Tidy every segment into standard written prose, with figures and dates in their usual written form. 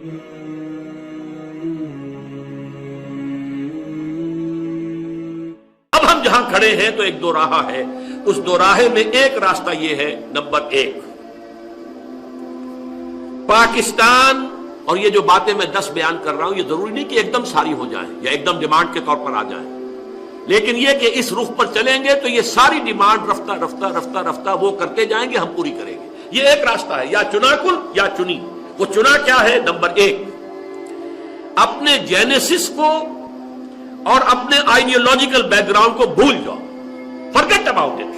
اب ہم جہاں کھڑے ہیں تو ایک دو راہ ہے، اس دو راہے میں ایک راستہ یہ ہے، نمبر 1، پاکستان، اور یہ جو باتیں میں 10 بیان کر رہا ہوں یہ ضروری نہیں کہ ایک دم ساری ہو جائیں یا ایک دم ڈیمانڈ کے طور پر آ جائیں، لیکن یہ کہ اس رخ پر چلیں گے تو یہ ساری ڈیمانڈ رفتہ رفتہ رفتہ رفتہ وہ کرتے جائیں گے، ہم پوری کریں گے۔ یہ ایک راستہ ہے، یا چنا کل یا چنی۔ وہ چنا کیا ہے؟ نمبر 1، اپنے جینیسس کو اور اپنے آئیڈیالوجیکل بیک گراؤنڈ کو بھول جاؤ، فرگیٹ اباؤٹ اٹ۔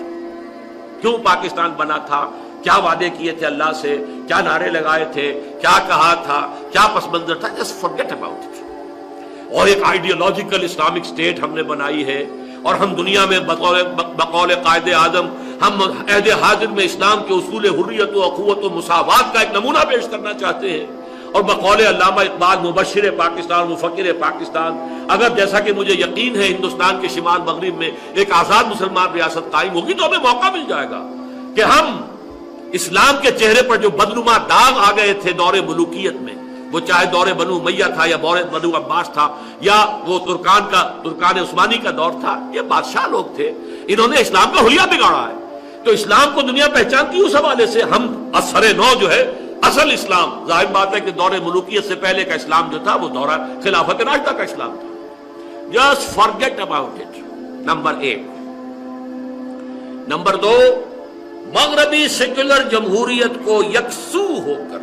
کیوں پاکستان بنا تھا، کیا وعدے کیے تھے اللہ سے، کیا نعرے لگائے تھے، کیا کہا تھا، کیا پس منظر تھا، جسٹ فرگیٹ اباؤٹ اٹ۔ اور ایک آئیڈیالوجیکل اسلامک اسٹیٹ ہم نے بنائی ہے، اور ہم دنیا میں بقول قائد اعظم ہم عہد حاضر میں اسلام کے اصول حریت و اخوت و مساوات کا ایک نمونہ پیش کرنا چاہتے ہیں، اور بقول علامہ اقبال مبشر پاکستان مفکر پاکستان، اگر جیسا کہ مجھے یقین ہے ہندوستان کے شمال مغرب میں ایک آزاد مسلمان ریاست قائم ہوگی تو ہمیں موقع مل جائے گا کہ ہم اسلام کے چہرے پر جو بدنما داغ آ گئے تھے دور ملوکیت میں، وہ چاہے دور بنو امیہ تھا یا دور بنو عباس تھا یا وہ ترکان عثمانی کا دور تھا، یہ بادشاہ لوگ تھے، انہوں نے اسلام کا حلیہ بگاڑا ہے، تو اسلام کو دنیا پہچانتی اس حوالے سے ہم اثر نو جو ہے اصل اسلام، ظاہر بات ہے کہ دور ملوکیت سے پہلے کا اسلام جو تھا وہ دورہ خلافت راشدہ کا اسلام تھا۔ Just forget about it, number 1۔ Number 2، مغربی سیکولر جمہوریت کو یکسو ہو کر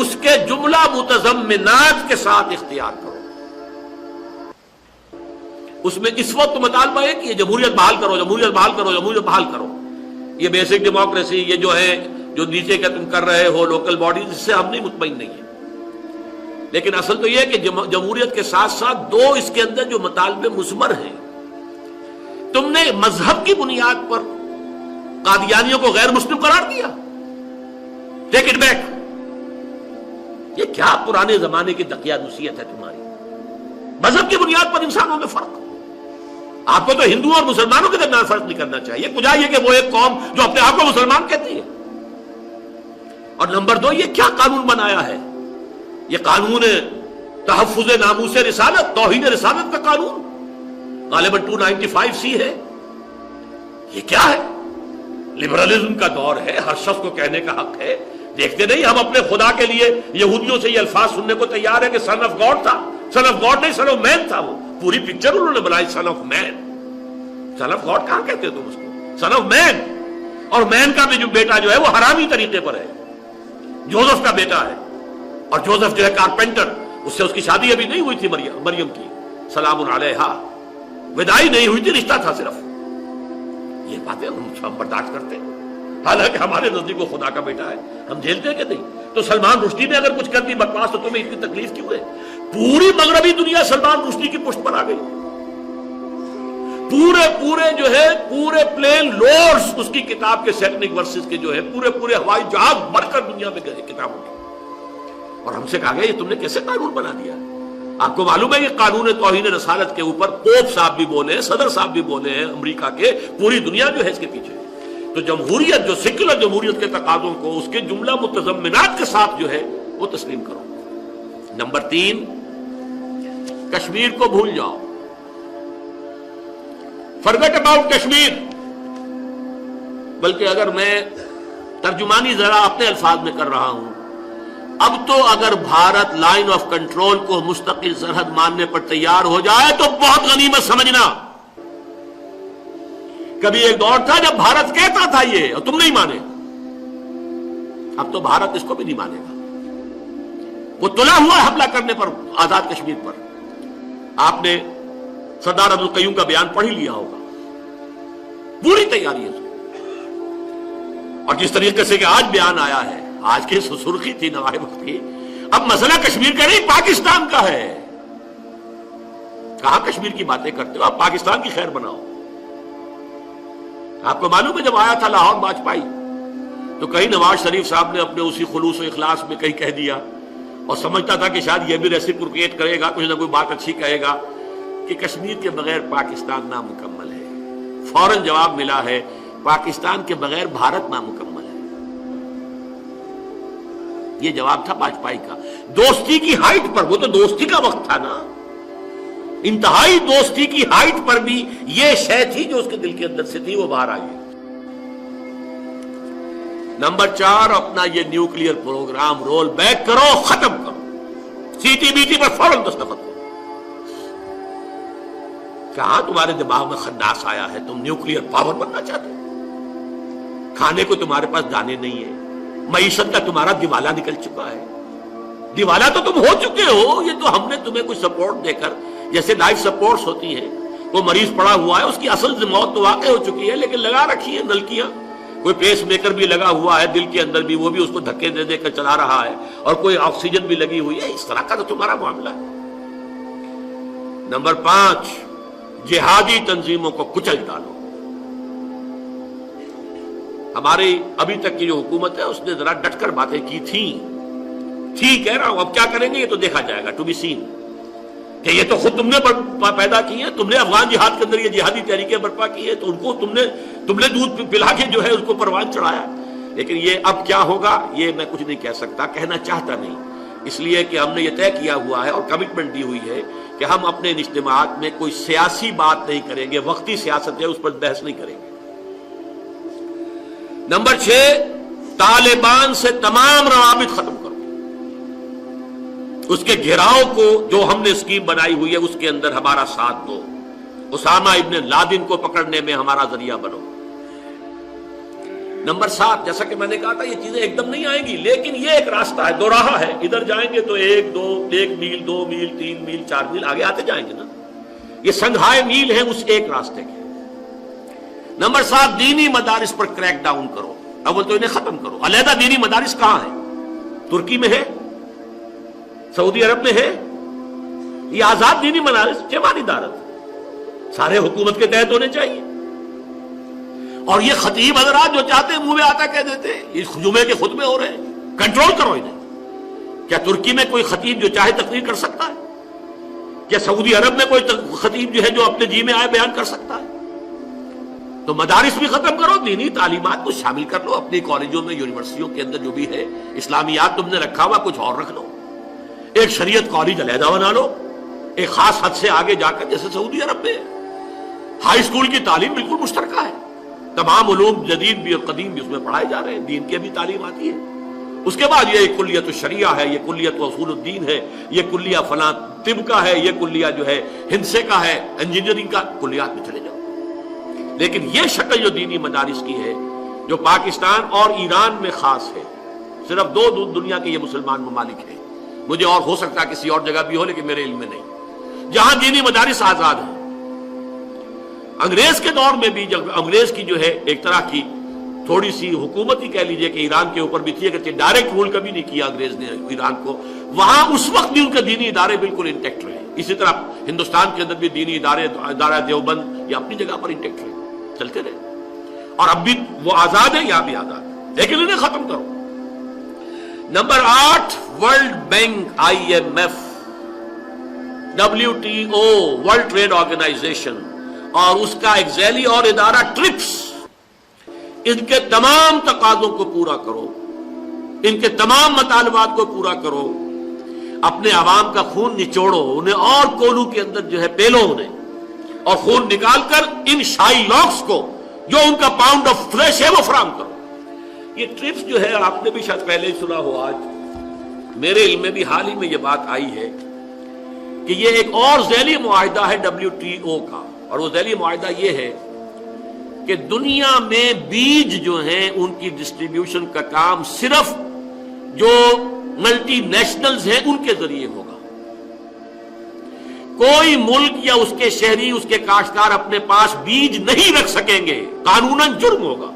اس کے جملہ متضمنات کے ساتھ اختیار کرو۔ اس میں اس وقت مطالبہ ہے کہ یہ جمہوریت بحال کرو، جمہوریت بحال کرو، جمہوریت بحال کرو، یہ بیسک ڈیموکریسی، یہ جو ہے جو نیچے کا تم کر رہے ہو لوکل باڈیز، اس سے ہم نہیں مطمئن نہیں ہیں، لیکن اصل تو یہ ہے کہ جمہوریت کے ساتھ ساتھ دو اس کے اندر جو مطالبے مثمر ہیں، تم نے مذہب کی بنیاد پر قادیانیوں کو غیر مسلم قرار دیا، ٹیک اٹ بیک۔ یہ کیا پرانے زمانے کی دقیانوسیت ہے تمہاری؟ مذہب کی بنیاد پر انسانوں میں فرق، آپ کو تو ہندوؤں اور مسلمانوں کے درمیان فرق نہیں کرنا چاہیے، کجا یہ کہ وہ ایک قوم جو اپنے آپ کو مسلمان کہتی ہے۔ اور نمبر 2، یہ کیا قانون بنایا ہے؟ یہ قانون تحفظ ناموس رسالت، توہین رسالت کا قانون، غالباً 295C ہے۔ یہ کیا ہے؟ لبرلزم کا دور ہے، ہر شخص کو کہنے کا حق ہے۔ دیکھتے نہیں ہم اپنے خدا کے لیے یہودیوں سے یہ الفاظ سننے کو تیار ہے کہ سن آف گاڈ تھا، سن آف گاڈ نہیں، سن آف مین تھا، وہ پوری پکچر انہوں نے بنائی son of man. Son of God کہاں کہتے تم اس کو؟ Son of man. اور مین کا بھی جو بیٹا جو ہے وہ حرامی طریقے پر ہے، جوزف کا بیٹا ہے، اور جوزف جو ہے کارپینٹر، اس سے اس کی شادی ابھی نہیں ہوئی تھی مریم کی سلام علیہا، وداعی نہیں ہوئی تھی، رشتہ تھا صرف۔ یہ باتیں ہم برداشت کرتے ہیں، حالانکہ ہمارے نزدیک وہ خدا کا بیٹا ہے، ہم جھیلتے ہیں کہ نہیں؟ تو سلمان رشدی نے اگر کچھ کر دی بکواس تو تمہیں اتنی تکلیف کیوں ہے؟ پوری مغربی دنیا سلمان رشدی کی پشت پر آ گئی، پورے جو ہے پورے پلین لورڈز اس کی کتاب کے سیکنک ورسز کے جو ہے پورے ہوائی جہاز بھر کر دنیا میں گئے کتابوں کی، اور ہم سے کہا گیا یہ تم نے کیسے قانون بنا دیا؟ آپ کو معلوم ہے یہ قانون توہین رسالت کے اوپر پوپ صاحب بھی بولے ہیں، صدر صاحب بھی بولے ہیں امریکہ کے، پوری دنیا جو ہے اس کے پیچھے۔ تو جمہوریت جو سیکولر جمہوریت کے تقاضوں کو اس کے جملہ متضمنات کے ساتھ جو ہے وہ تسلیم کرو۔ نمبر 3، کشمیر کو بھول جاؤ، فرگیٹ اباؤٹ کشمیر۔ بلکہ اگر میں ترجمانی ذرا اپنے الفاظ میں کر رہا ہوں، اب تو اگر بھارت لائن آف کنٹرول کو مستقل سرحد ماننے پر تیار ہو جائے تو بہت غنیمت سمجھنا۔ کبھی ایک دور تھا جب بھارت کہتا تھا یہ اور تم نہیں مانے، اب تو بھارت اس کو بھی نہیں مانے گا۔ وہ تلا ہوا حملہ کرنے پر آزاد کشمیر پر، آپ نے سردار عبدالقیوم کا بیان پڑھ ہی لیا ہوگا، پوری تیاری ہے۔ اور جس طریقے سے کہ آج بیان آیا ہے، آج کی سرخی تھی نوائے وقت کی، اب مسئلہ کشمیر کا نہیں پاکستان کا ہے۔ کہاں کشمیر کی باتیں کرتے ہو؟ آپ پاکستان کی خیر بناؤ۔ آپ کو معلوم ہے جب آیا تھا لاہور واجپئی تو کہیں نواز شریف صاحب نے اپنے اسی خلوص و اخلاص میں کہیں کہہ دیا، اور سمجھتا تھا کہ شاید یہ بھی ریسیپروکیٹ کرے گا، کچھ نہ کوئی بات اچھی کہے گا کہ کشمیر کے بغیر پاکستان نامکمل ہے۔ فوراً جواب ملا ہے پاکستان کے بغیر بھارت نامکمل ہے۔ یہ جواب تھا واجپئی کا. دوستی کی ہائٹ پر، وہ تو دوستی کا وقت تھا نا، انتہائی دوستی کی ہائٹ پر بھی یہ شے تھی جو اس کے دل کے اندر سے تھی، وہ باہر آئی. نمبر 4، اپنا یہ نیوکلیئر پروگرام رول بیک کرو، ختم کرو، سی ٹی بی ٹی پر فوراً دستخط کرو. کہاں تمہارے دماغ میں خناس آیا ہے؟ تم نیوکلیئر پاور بننا چاہتے ہو؟ کھانے کو تمہارے پاس دانے نہیں ہے، معیشت کا تمہارا دیوالہ نکل چکا ہے. دیوالا تو تم ہو چکے ہو. یہ تو ہم نے تمہیں کچھ سپورٹ دے کر، جیسے لائف سپورٹس ہوتی ہیں، وہ مریض پڑا ہوا ہے، اس کی اصل موت تو واقع ہو چکی ہے، لیکن لگا رکھی ہے نلکیاں. کوئی پیس میکر بھی لگا ہوا ہے دل کے اندر بھی، وہ بھی اس کو دھکے دے دے کر چلا رہا ہے، اور کوئی آکسیجن بھی لگی ہوئی ہے. اس طرح کا تو تمہارا معاملہ ہے. نمبر 5، جہادی تنظیموں کو کچل ڈالو. ہماری ابھی تک کی جو حکومت ہے اس نے ذرا ڈٹ کر باتیں کی تھیں، کہہ رہا ہوں، اب کیا کریں گے یہ تو دیکھا جائے گا، ٹو بی سین. کہ یہ تو خود تم نے پیدا کی ہیں، تم نے افغان جہاد کے اندر یہ جہادی تحریکیں برپا کی ہے، تو ان کو تم نے دودھ پلا کے جو ہے اس کو پروان چڑھایا. لیکن یہ اب کیا ہوگا یہ میں کچھ نہیں کہہ سکتا، کہنا چاہتا نہیں، اس لیے کہ ہم نے یہ طے کیا ہوا ہے اور کمٹمنٹ دی ہوئی ہے کہ ہم اپنے اجتماعات میں کوئی سیاسی بات نہیں کریں گے، وقتی سیاست ہے اس پر بحث نہیں کریں گے. نمبر 6، طالبان سے تمام روابط ختم کرو. اس کے گھیراؤ کو جو ہم نے اسکیم بنائی ہوئی ہے اس کے اندر ہمارا ساتھ دو. اسامہ ابن لادن کو پکڑنے میں ہمارا ذریعہ بنو. نمبر 7، جیسا کہ میں نے کہا تھا یہ چیزیں ایک دم نہیں آئیں گی، لیکن یہ ایک راستہ ہے، دو راہ ہے. ادھر جائیں گے تو 1 میل 2 میل 3 میل 4 میل آگے آتے جائیں گے نا. یہ سنگھائے میل ہیں اس ایک راستے کے. نمبر 7، دینی مدارس پر کریک ڈاؤن کرو. اول تو انہیں ختم کرو. علیحدہ دینی مدارس کہاں ہیں؟ ترکی میں ہے، سعودی عرب میں ہے. یہ آزاد دینی مدارس جماعتی دارت سارے حکومت کے تحت ہونے چاہیے. اور یہ خطیب حضرات جو چاہتے ہیں منہ میں آتا کہہ دیتے ہیں، اس جمعے کے خطبے ہو رہے ہیں، کنٹرول کرو انہیں. کیا ترکی میں کوئی خطیب جو چاہے تقریر کر سکتا ہے؟ کیا سعودی عرب میں کوئی خطیب جو ہے جو اپنے جی میں آئے بیان کر سکتا ہے؟ تو مدارس بھی ختم کرو، دینی تعلیمات کو شامل کر لو اپنی کالجوں میں، یونیورسٹیوں کے اندر جو بھی ہے. اسلامیات تم نے رکھا ہوا کچھ اور رکھ لو. ایک شریعت کالج علیحدہ بنا لو، ایک خاص حد سے آگے جا کر، جیسے سعودی عرب میں ہائی اسکول کی تعلیم بالکل مشترکہ ہے. تمام علوم جدید بھی اور قدیم بھی اس میں پڑھائے جا رہے ہیں، دین کی بھی تعلیم آتی ہے. اس کے بعد یہ کلیت الشریعہ ہے، یہ کلیت اصول الدین ہے، یہ کلیہ فلاں طب کا ہے، یہ کلیہ جو ہے ہندسے کا ہے، انجینئرنگ کا، کلیات میں چلے جاؤ. لیکن یہ شکل جو دینی مدارس کی ہے، جو پاکستان اور ایران میں خاص ہے، صرف 2 دنیا کے یہ مسلمان ممالک ہیں، مجھے اور ہو سکتا ہے کسی اور جگہ بھی ہو لیکن میرے علم میں نہیں، جہاں دینی مدارس آزاد ہیں. انگریز کے دور میں بھی، جب انگریز کی جو ہے ایک طرح کی تھوڑی سی حکومت ہی کہہ لیجئے کہ ایران کے اوپر بھی تھی، اگرچہ ڈائریکٹ رول کبھی نہیں کیا انگریز نے ایران کو، وہاں اس وقت بھی ان کے دینی ادارے بالکل انٹیکٹ رہے. اسی طرح ہندوستان کے اندر بھی دینی ادارہ دیوبند یا اپنی جگہ پر انٹیکٹ رہے، چلتے رہے. اور اب بھی وہ آزاد ہیں، یہاں بھی آزاد ہیں، لیکن انہیں ختم کرو. Number 8، world bank, IMF، WTO، world trade organisation, اور اس کا ایک ذیلی اور ادارہ ٹرپس، ان کے تمام تقاضوں کو پورا کرو، ان کے تمام مطالبات کو پورا کرو. اپنے عوام کا خون نچوڑو، انہیں اور کولوں کے اندر جو ہے پیلو انہیں، اور خون نکال کر ان شائی لاکس کو جو ان کا پاؤنڈ آف فلیش ہے وہ فراہم کرو. یہ ٹرپس جو ہے آپ نے بھی شاید پہلے ہی سنا ہو، آج میرے علم میں بھی حال ہی میں یہ بات آئی ہے کہ یہ ایک اور ذیلی معاہدہ ہے WTO کا. اور وہ ذیلی معاہدہ یہ ہے کہ دنیا میں بیج جو ہیں ان کی ڈسٹریبیوشن کا کام صرف جو ملٹی نیشنلز ہیں ان کے ذریعے ہوگا. کوئی ملک یا اس کے شہری، اس کے کاشتکار اپنے پاس بیج نہیں رکھ سکیں گے، قانوناً جرم ہوگا.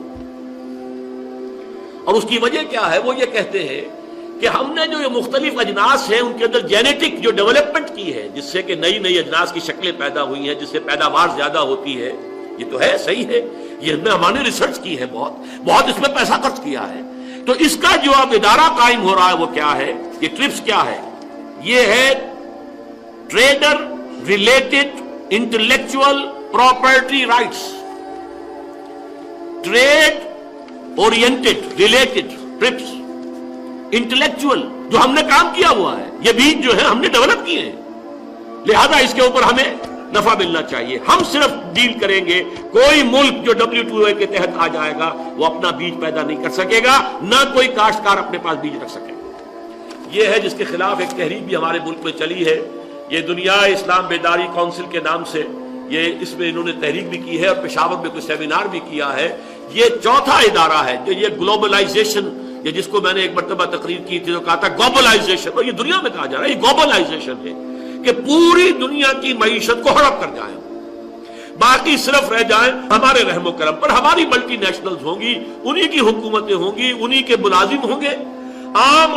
اور اس کی وجہ کیا ہے؟ وہ یہ کہتے ہیں کہ ہم نے جو یہ مختلف اجناس ہیں ان کے اندر جینیٹک جو ڈیولپمنٹ کی ہے، جس سے کہ نئی اجناس کی شکلیں پیدا ہوئی ہیں، جس سے پیداوار زیادہ ہوتی ہے، یہ تو ہے، صحیح ہے، یہ ہمارے ریسرچ کی ہے، بہت اس میں پیسہ خرچ کیا ہے. تو اس کا جو اب ادارہ قائم ہو رہا ہے وہ کیا ہے؟ یہ ٹرپس کیا ہے؟ یہ ہے trader related intellectual property rights. Trade oriented related TRIPS, intellectual جو ہم نے کام کیا ہوا ہے، یہ بیج جو ہے ہم نے ڈیولپ کیے ہیں، لہذا اس کے اوپر ہمیں نفع ملنا چاہیے. ہم صرف ڈیل کریں گے، کوئی ملک جو WTO کے تحت آ جائے گا وہ اپنا بیج پیدا نہیں کر سکے گا، نہ کوئی کاشتکار اپنے پاس بیج رکھ سکے گا. یہ ہے جس کے خلاف ایک تحریک بھی ہمارے ملک میں چلی ہے، یہ دنیا اسلام بیداری کونسل کے نام سے، یہ اس میں انہوں نے تحریک بھی کی ہے اور پشاور میں کوئی سیمینار بھی کیا ہے. یہ چوتھا ادارہ ہے جو یہ گلوبلائزیشن، یہ جس کو میں نے ایک مرتبہ تقریر کی تھی تو کہا تھا گلوبلائزیشن، اور یہ دنیا میں کہا جا رہا ہے یہ گلوبلائزیشن ہے کہ پوری دنیا کی معیشت کو ہڑپ کر جائیں، باقی صرف رہ جائیں ہمارے رحم و کرم پر. ہماری ملٹی نیشنلز ہوں گی، انہی کی حکومتیں ہوں گی، انہی کے ملازم ہوں گے. عام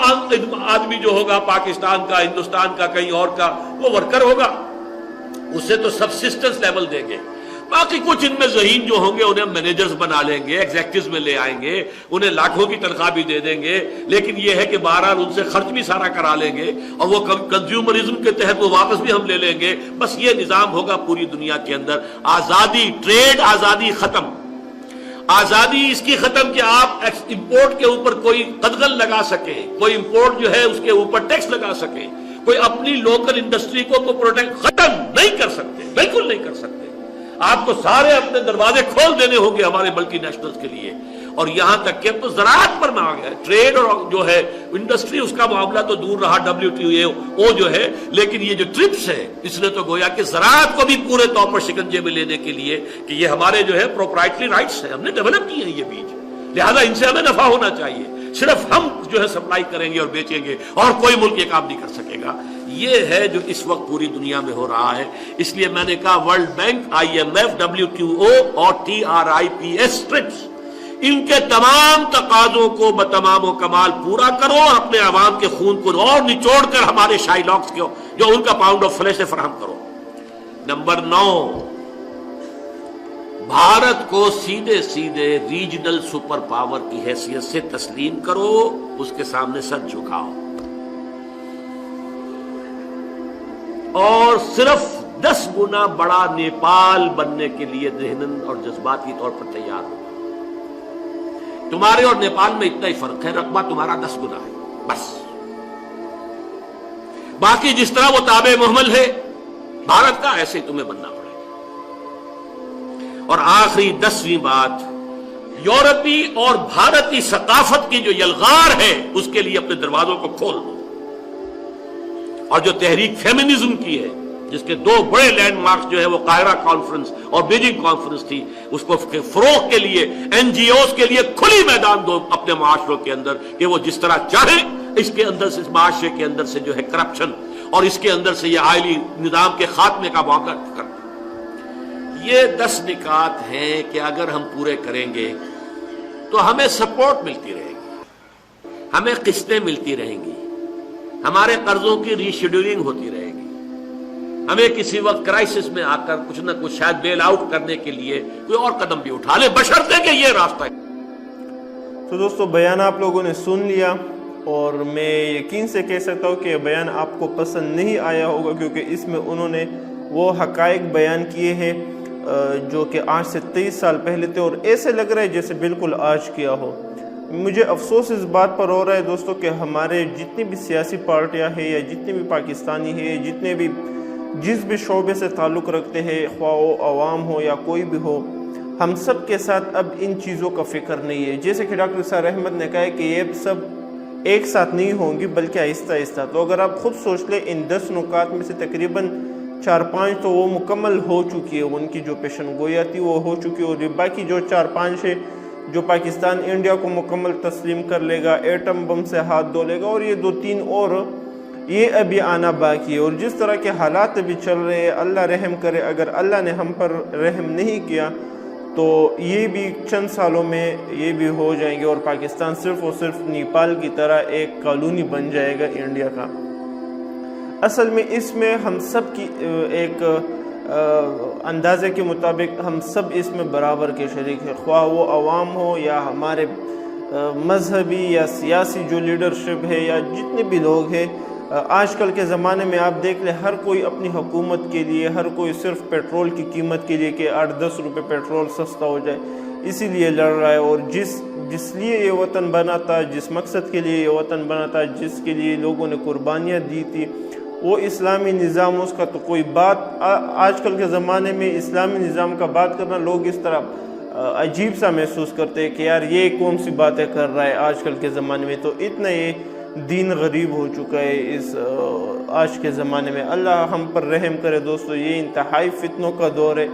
آدمی جو ہوگا پاکستان کا، ہندوستان کا، کہیں اور کا، وہ ورکر ہوگا، اسے تو سبسسٹنس لیول دیں گے. باقی کچھ ان میں ذہین جو ہوں گے انہیں مینیجرز بنا لیں گے، ایگزیکٹوز میں لے آئیں گے، انہیں لاکھوں کی تنخواہ بھی دے دیں گے. لیکن یہ ہے کہ بہرحال ان سے خرچ بھی سارا کرا لیں گے اور وہ کنزیومرزم کے تحت وہ واپس بھی ہم لے لیں گے. بس یہ نظام ہوگا پوری دنیا کے اندر. آزادی، ٹریڈ آزادی ختم. آزادی اس کی ختم کہ آپ امپورٹ کے اوپر کوئی قدغن لگا سکیں، کوئی امپورٹ جو ہے اس کے اوپر ٹیکس لگا سکیں، کوئی اپنی لوکل انڈسٹری کو پروٹیکٹ ختم نہیں کر سکتے، بالکل نہیں کر سکتے. آپ کو سارے اپنے دروازے کھول دینے ہوں گے ہمارے ملٹی نیشنلز کے لیے. اور یہاں تک کہ اب تو زراعت پر میں آ گیا، ٹریڈ اور جو ہے انڈسٹری اس کا معاملہ تو دور رہا، WTO جو ہے، لیکن یہ جو ٹرپس ہے اس نے تو گویا کہ زراعت کو بھی پورے طور پر شکنجے میں لینے کے لیے کہ یہ ہمارے جو ہے پروپرائٹری رائٹس ہیں، ہم نے ڈیولپ کیے ہیں یہ بیج، لہذا ان سے ہمیں نفع ہونا چاہیے. صرف ہم جو ہے سپلائی کریں گے اور بیچیں گے اور کوئی ملک یہ کام نہیں کر سکے گا. یہ ہے جو اس وقت پوری دنیا میں ہو رہا ہے. اس لیے میں نے کہا ورلڈ بینک، IMF، WTO اور TRIPS ٹرپس، ان کے تمام تقاضوں کو بتمام و کمال پورا کرو اور اپنے عوام کے خون کو اور نچوڑ کر ہمارے شائلاکس کو جو ان کا پاؤنڈ آف فلیش فراہم کرو. نمبر 9، بھارت کو سیدھے سیدھے ریجنل سپر پاور کی حیثیت سے تسلیم کرو، اس کے سامنے سر جھکاؤ اور صرف 10 گنا بڑا نیپال بننے کے لیے ذہناً اور جذباتی طور پر تیار ہو. تمہارے اور نیپال میں اتنا ہی فرق ہے، رقبہ تمہارا 10 گنا ہے بس. باقی جس طرح وہ تابع محمل ہے بھارت کا، ایسے تمہیں بننا پڑے گا. اور آخری 10ویں بات، یورپی اور بھارتی ثقافت کی جو یلغار ہے اس کے لیے اپنے دروازوں کو کھول دو. اور جو تحریک فیمنزم کی ہے، جس کے 2 بڑے لینڈ مارکس جو ہے وہ قاہرہ کانفرنس اور بیجنگ کانفرنس تھی، اس کو فروغ کے لیے NGOs کے لیے کھلی میدان دو اپنے معاشروں کے اندر کہ وہ جس طرح چاہیں اس کے اندر سے، اس معاشرے کے اندر سے جو ہے کرپشن اور اس کے اندر سے یہ آئلی نظام کے خاتمے کا موقع کریں. یہ 10 نکات ہیں کہ اگر ہم پورے کریں گے تو ہمیں سپورٹ ملتی رہے گی، ہمیں قسطیں ملتی رہیں گی، ہمارے قرضوں کی ری شیڈولنگ ہوتی رہے گی، ہمیں کسی وقت کرائسس میں آ کر کچھ نہ کچھ شاید بیل آؤٹ کرنے کے لیے کوئی اور قدم بھی اٹھا لے، بشرطے کہ یہ راستہ ہے. تو دوستو بیان آپ لوگوں نے سن لیا اور میں یقین سے کہہ سکتا ہوں کہ یہ بیان آپ کو پسند نہیں آیا ہوگا، کیونکہ اس میں انہوں نے وہ حقائق بیان کیے ہیں جو کہ آج سے 23 سال پہلے تھے اور ایسے لگ رہا ہے جیسے بالکل آج کیا ہو. مجھے افسوس اس بات پر ہو رہا ہے دوستو کہ ہمارے جتنی بھی سیاسی پارٹیاں ہیں یا جتنے بھی پاکستانی ہیں، جتنے بھی جس بھی شعبے سے تعلق رکھتے ہیں، خواہ وہ عوام ہو یا کوئی بھی ہو، ہم سب کے ساتھ اب ان چیزوں کا فکر نہیں ہے. جیسے کہ ڈاکٹر سار احمد نے کہا ہے کہ یہ سب ایک ساتھ نہیں ہوں گی بلکہ آہستہ آہستہ. تو اگر آپ خود سوچ لیں ان 10 نکات میں سے تقریباً 4-5 تو وہ مکمل ہو چکی ہے، ان کی جو پیشن گویا تھی وہ ہو چکی ہے، اور باقی جو 4-5 ہے جو پاکستان انڈیا کو مکمل تسلیم کر لے گا، ایٹم بم سے ہاتھ دھو لے گا، اور یہ 2-3 اور یہ ابھی آنا باقی ہے. اور جس طرح کے حالات ابھی چل رہے ہیں، اللہ رحم کرے، اگر اللہ نے ہم پر رحم نہیں کیا تو یہ بھی چند سالوں میں یہ بھی ہو جائیں گے اور پاکستان صرف اور صرف نیپال کی طرح ایک کالونی بن جائے گا انڈیا کا. اصل میں اس میں ہم سب کی ایک اندازے کے مطابق ہم سب اس میں برابر کے شریک ہیں، خواہ وہ عوام ہو یا ہمارے مذہبی یا سیاسی جو لیڈرشپ ہے یا جتنے بھی لوگ ہیں. آج کل کے زمانے میں آپ دیکھ لیں ہر کوئی اپنی حکومت کے لیے، ہر کوئی صرف پیٹرول کی قیمت کے لیے کہ 8-10 روپے پیٹرول سستا ہو جائے، اسی لیے لڑ رہا ہے، اور جس لیے یہ وطن بنا تھا، جس مقصد کے لیے یہ وطن بنا تھا، جس کے لیے لوگوں نے قربانیاں دی تھی، وہ اسلامی نظام، اس کا تو کوئی بات آج کل کے زمانے میں اسلامی نظام کا بات کرنا لوگ اس طرح عجیب سا محسوس کرتے ہیں کہ یار یہ کون سی باتیں کر رہا ہے آج کل کے زمانے میں. تو اتنا یہ دین غریب ہو چکا ہے اس آج کے زمانے میں. اللہ ہم پر رحم کرے دوستو. یہ انتہائی فتنوں کا دور ہے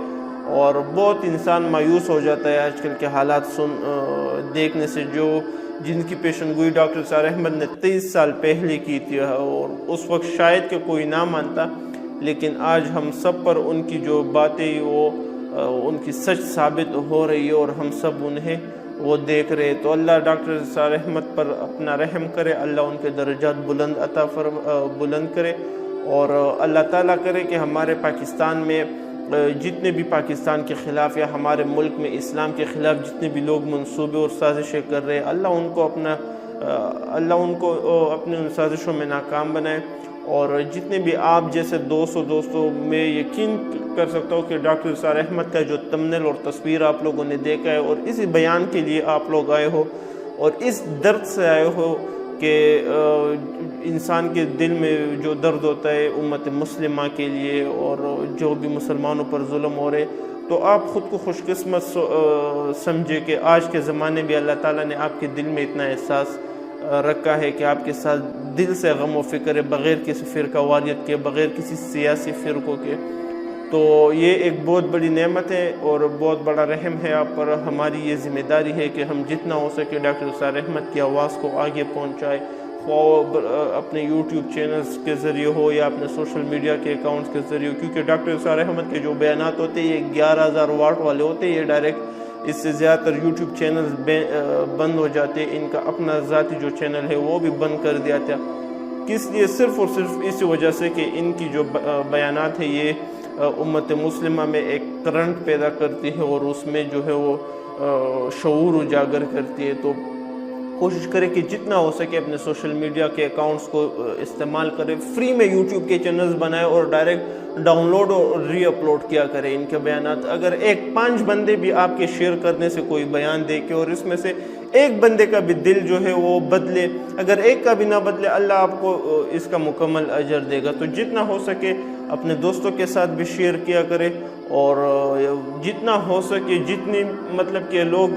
اور بہت انسان مایوس ہو جاتا ہے آج کل کے حالات دیکھنے سے. جن کی پیشن گوئی ڈاکٹر نثار احمد نے 23 سال پہلے کی تھی اور اس وقت شاید کہ کوئی نہ مانتا، لیکن آج ہم سب پر ان کی جو باتیں وہ ان کی سچ ثابت ہو رہی ہے اور ہم سب انہیں وہ دیکھ رہے. تو اللہ ڈاکٹر نثار احمد پر اپنا رحم کرے، اللہ ان کے درجات بلند کرے، اور اللہ تعالیٰ کرے کہ ہمارے پاکستان میں جتنے بھی پاکستان کے خلاف یا ہمارے ملک میں اسلام کے خلاف جتنے بھی لوگ منصوبے اور سازشیں کر رہے ہیں، اللہ ان کو اپنے ان سازشوں میں ناکام بنائے. اور جتنے بھی آپ جیسے دوستوں میں یقین کر سکتا ہوں کہ ڈاکٹر نثار احمد کا جو تمنیل اور تصویر آپ لوگوں نے دیکھا ہے اور اسی بیان کے لیے آپ لوگ آئے ہو اور اس درد سے آئے ہو کہ انسان کے دل میں جو درد ہوتا ہے امت مسلمہ کے لیے اور جو بھی مسلمانوں پر ظلم ہو رہے، تو آپ خود کو خوش قسمت سمجھے کہ آج کے زمانے بھی اللہ تعالیٰ نے آپ کے دل میں اتنا احساس رکھا ہے کہ آپ کے ساتھ دل سے غم و فکر ہے، بغیر کسی فرقہ واریت کے، بغیر کسی سیاسی فرقوں کے. تو یہ ایک بہت بڑی نعمت ہے اور بہت بڑا رحم ہے آپ پر. ہماری یہ ذمہ داری ہے کہ ہم جتنا ہو سکے ڈاکٹر نثار احمد کی آواز کو آگے پہنچائے، اپنے یوٹیوب چینلز کے ذریعے ہو یا اپنے سوشل میڈیا کے اکاؤنٹس کے ذریعے ہو، کیونکہ ڈاکٹر نثار احمد کے جو بیانات ہوتے ہیں یہ 11,000 واٹ والے ہوتے ہیں. یہ ڈائریکٹ اس سے زیادہ تر یوٹیوب چینلز بند ہو جاتے ہیں. ان کا اپنا ذاتی جو چینل ہے وہ بھی بند کر دیا تھا. کس لیے؟ صرف اور صرف اسی وجہ سے کہ ان کی جو بیانات ہے یہ امت مسلمہ میں ایک کرنٹ پیدا کرتی ہے اور اس میں جو ہے وہ شعور اجاگر کرتی ہے. تو کوشش کرے کہ جتنا ہو سکے اپنے سوشل میڈیا کے اکاؤنٹس کو استعمال کرے، فری میں یوٹیوب کے چینلز بنائے اور ڈائریکٹ ڈاؤن لوڈ اور ری اپلوڈ کیا کرے ان کے بیانات. اگر 5 بندے بھی آپ کے شیئر کرنے سے کوئی بیان دے کے اور اس میں سے ایک بندے کا بھی دل جو ہے وہ بدلے، اگر ایک کا بھی نہ بدلے، اللہ آپ کو اس کا مکمل اجر دے گا. تو جتنا ہو سکے اپنے دوستوں کے ساتھ بھی شیئر کیا کرے، اور جتنا ہو سکے جتنی مطلب کہ لوگ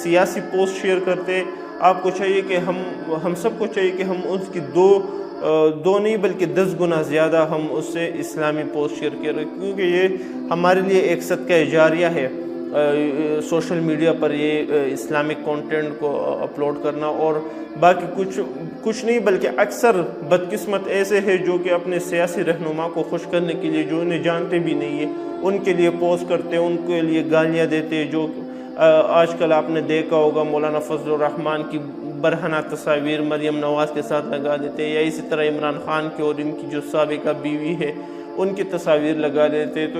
سیاسی پوسٹ شیئر کرتے، آپ کو چاہیے کہ ہم سب کو چاہیے کہ ہم اس کی دو نہیں بلکہ 10 گنا زیادہ ہم اس سے اسلامی پوسٹ شیئر کریں، کیونکہ یہ ہمارے لیے ایک صدقہ جاریہ ہے سوشل میڈیا پر یہ اسلامک کانٹینٹ کو اپلوڈ کرنا. اور باقی کچھ نہیں بلکہ اکثر بدقسمت ایسے ہیں جو کہ اپنے سیاسی رہنما کو خوش کرنے کے لیے، جو انہیں جانتے بھی نہیں ہیں، ان کے لیے پوسٹ کرتے ہیں، ان کے لیے گالیاں دیتے ہیں. جو آج کل آپ نے دیکھا ہوگا مولانا فضل الرحمان کی برہنہ تصاویر مریم نواز کے ساتھ لگا دیتے ہیں، یا اسی طرح عمران خان کے اور ان کی جو سابقہ بیوی ہے ان کی تصاویر لگا دیتے ہیں. تو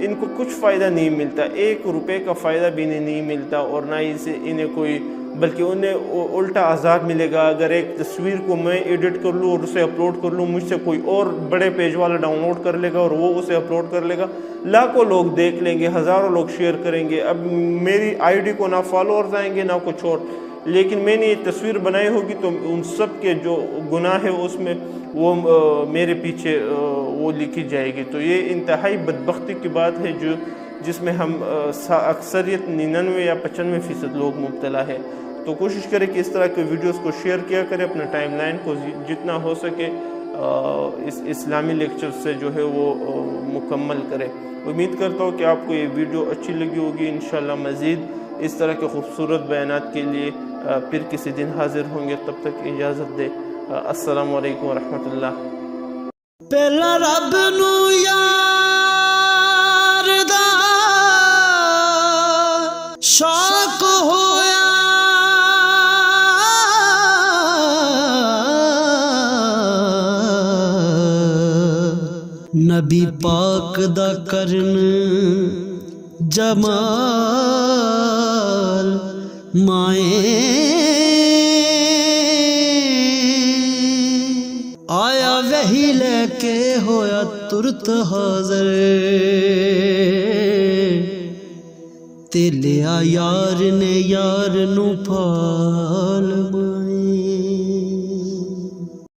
ان کو کچھ فائدہ نہیں ملتا، 1 روپے کا فائدہ بھی نہیں ملتا، اور نہ ہی سے انہیں کوئی، بلکہ انہیں الٹا عذاب ملے گا. اگر ایک تصویر کو میں ایڈٹ کر لوں اور اسے اپلوڈ کر لوں، مجھ سے کوئی اور بڑے پیج والا ڈاؤن لوڈ کر لے گا اور وہ اسے اپلوڈ کر لے گا، لاکھوں لوگ دیکھ لیں گے، ہزاروں لوگ شیئر کریں گے. اب میری آئی ڈی کو نہ فالوورز آئیں گے نہ کچھ اور، لیکن میں نے یہ تصویر بنائی ہوگی تو ان سب کے جو گناہ ہے اس میں وہ میرے پیچھے وہ لکھی جائے گی. تو یہ انتہائی بدبختی کی بات ہے جس میں ہم اکثریت 99 یا 95% لوگ مبتلا ہے. تو کوشش کریں کہ اس طرح کے ویڈیوز کو شیئر کیا کریں، اپنے ٹائم لائن کو جتنا ہو سکے اس اسلامی لیکچر سے جو ہے وہ مکمل کریں. امید کرتا ہوں کہ آپ کو یہ ویڈیو اچھی لگی ہوگی. انشاءاللہ مزید اس طرح کے خوبصورت بیانات کے لیے پھر کسی دن حاضر ہوں گے. تب تک اجازت دے. السلام علیکم ورحمۃ اللہ. پہلا رب نو یار دا شوق ہویا، نبی پاک دا کرن جمال مائیں آیا وحی لے کے ہویا ترت حاضر، تے لیا یار نے یار نو پھال مار